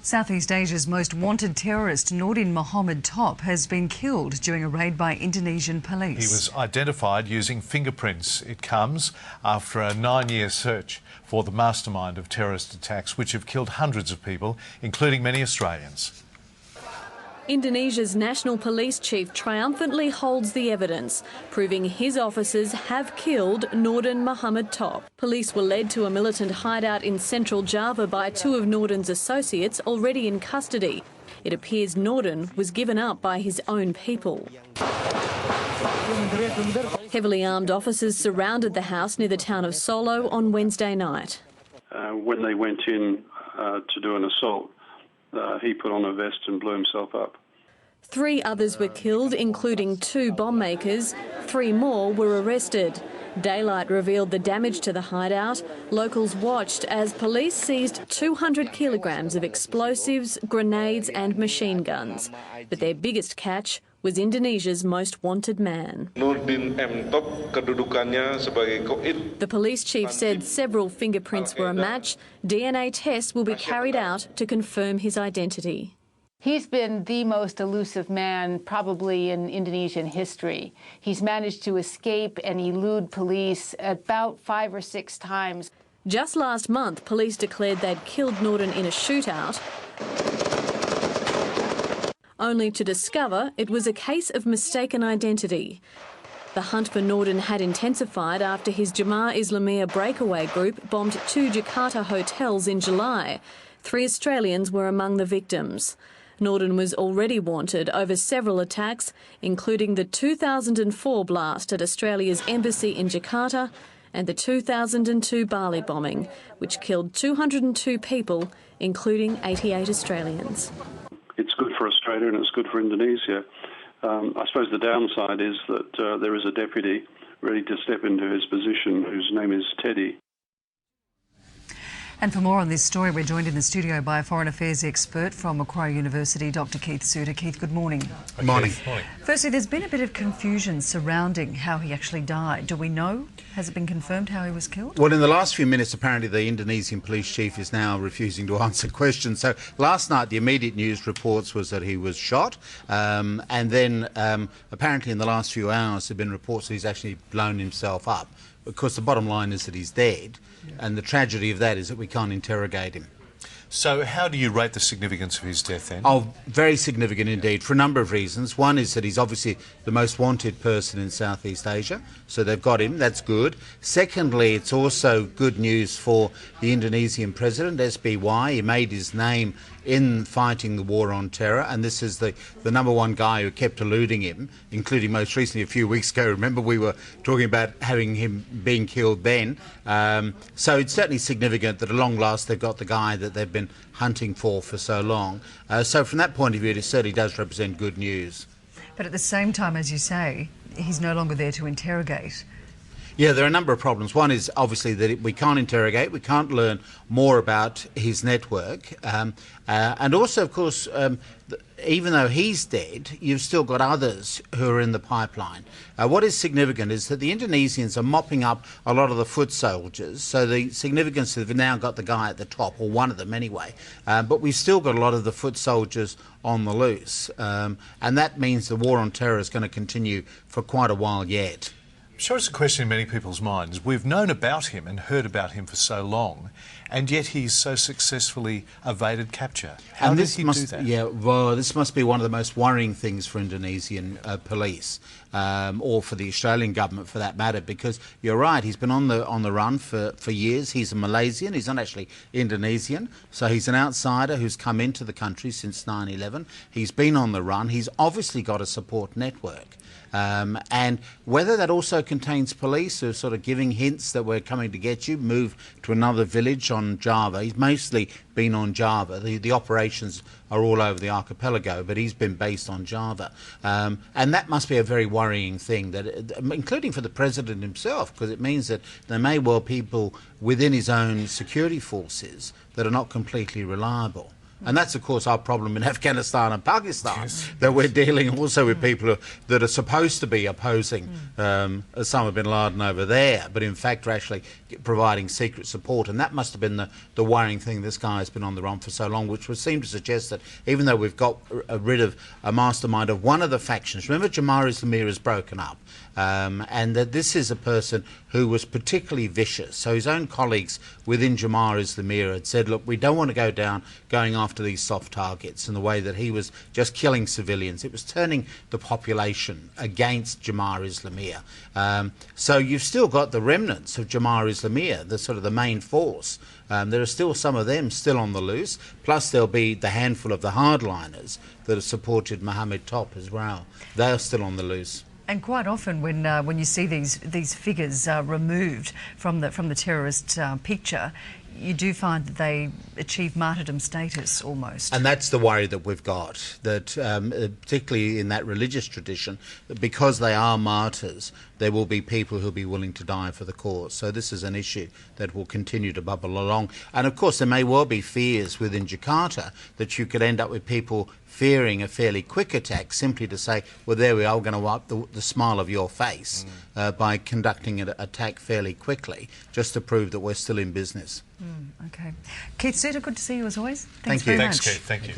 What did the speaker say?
Southeast Asia's most wanted terrorist, Noordin Mohammed has been killed during a raid by Indonesian police. He was identified using fingerprints. It comes after a 9-year search for the mastermind of terrorist attacks, which have killed hundreds of people, including many Australians. Indonesia's national police chief triumphantly holds the evidence, proving his officers have killed Noordin Mohammed. Police were led to a militant hideout in central Java by two of Noordin's associates already in custody. It appears Noordin was given up by his own people. Heavily armed officers surrounded the house near the town of Solo on Wednesday night. When they went in to do an assault, he put on a vest and blew himself up. 3 others were killed, including 2 bomb makers. 3 more were arrested. Daylight revealed the damage to the hideout. Locals watched as police seized 200 kilograms of explosives, grenades and machine guns. But their biggest catch was Indonesia's most wanted man. The police chief said several fingerprints were a match. DNA tests will be carried out to confirm his identity. He's been the most elusive man probably in Indonesian history. He's managed to escape and elude police about 5 or 6 times. Just last month, police declared they'd killed Noordin in a shootout, only to discover it was a case of mistaken identity. The hunt for Noordin had intensified after his Jemaah Islamiyah breakaway group bombed 2 Jakarta hotels in July. 3 Australians were among the victims. Noordin was already wanted over several attacks, including the 2004 blast at Australia's embassy in Jakarta and the 2002 Bali bombing, which killed 202 people, including 88 Australians. It's good for Australia and it's good for Indonesia. I suppose the downside is that there is a deputy ready to step into his position whose name is Teddy. And for more on this story, we're joined in the studio by a foreign affairs expert from Macquarie University, Dr. Keith Suter. Keith, good morning. Good morning. Firstly, there's been a bit of confusion surrounding how he actually died. Do we know? Has it been confirmed how he was killed? Well, in the last few minutes, apparently the Indonesian police chief is now refusing to answer questions. So last night, the immediate news reports was that he was shot. And then apparently in the last few hours, there have been reports that he's actually blown himself up. Of course, the bottom line is that he's dead. And the tragedy of that is that we can't interrogate him. So how do you rate the significance of his death then? Oh, very significant indeed, for a number of reasons. One is that he's obviously the most wanted person in Southeast Asia, so they've got him, that's good. Secondly, it's also good news for the Indonesian president, SBY. He made his name in fighting the war on terror, and this is the number one guy who kept eluding him, including most recently a few weeks ago. Remember, we were talking about having him being killed then. So it's certainly significant that at long last they've got the guy that they've been hunting for so long. So from that point of view, it certainly does represent good news. But at the same time, as you say, he's no longer there to interrogate. Yeah, there are a number of problems. One is obviously that we can't interrogate, we can't learn more about his network. And also, of course, even though he's dead, you've still got others who are in the pipeline. What is significant is that the Indonesians are mopping up a lot of the foot soldiers. So the significance is they've now got the guy at the top, or one of them anyway. But we've still got a lot of the foot soldiers on the loose. And that means the war on terror is going to continue for quite a while yet. I'm sure it's a question in many people's minds. We've known about him and heard about him for so long, and yet he's so successfully evaded capture. How did he do that? Yeah, well, this must be one of the most worrying things for Indonesian police, or for the Australian government for that matter, because you're right, he's been on the run for years. He's a Malaysian, he's not actually Indonesian, so he's an outsider who's come into the country since 9/11. He's been on the run, he's obviously got a support network. And whether that also contains police who are sort of giving hints that we're coming to get you, move to another village on Java. He's mostly been on Java. The operations are all over the archipelago, but he's been based on Java. And that must be a very worrying thing, including for the president himself, because it means that there may well be people within his own security forces that are not completely reliable. And that's, of course, our problem in Afghanistan and Pakistan, that we're dealing also with people that are supposed to be opposing Osama bin Laden over there, but in fact are actually providing secret support. And that must have been the worrying thing. This guy has been on the run for so long, which would seem to suggest that even though we've got rid of a mastermind of one of the factions, remember Jamaat Islamiyah is broken up, and that this is a person who was particularly vicious. So his own colleagues within Jamaat Islamiyah had said, look, we don't want to go down going after these soft targets in the way that he was just killing civilians. It was turning the population against Jamaat Islamiyah. So you've still got the remnants of Jamaat Islamiyah, the sort of the main force. There are still some of them still on the loose, plus there'll be the handful of the hardliners that have supported Mohammed Top as well. They're still on the loose. And quite often, when you see these figures removed from the terrorist picture, you do find that they achieve martyrdom status almost. And that's the worry that we've got, that particularly in that religious tradition, that because they are martyrs, there will be people who'll be willing to die for the cause. So this is an issue that will continue to bubble along. And of course, there may well be fears within Jakarta that you could end up with people fearing a fairly quick attack simply to say, well, there we are, we're going to wipe the smile of your face by conducting an attack fairly quickly, just to prove that we're still in business. Okay. Keith Suter, good to see you as always. Thank you. Very Thanks, much. Keith. Thank you.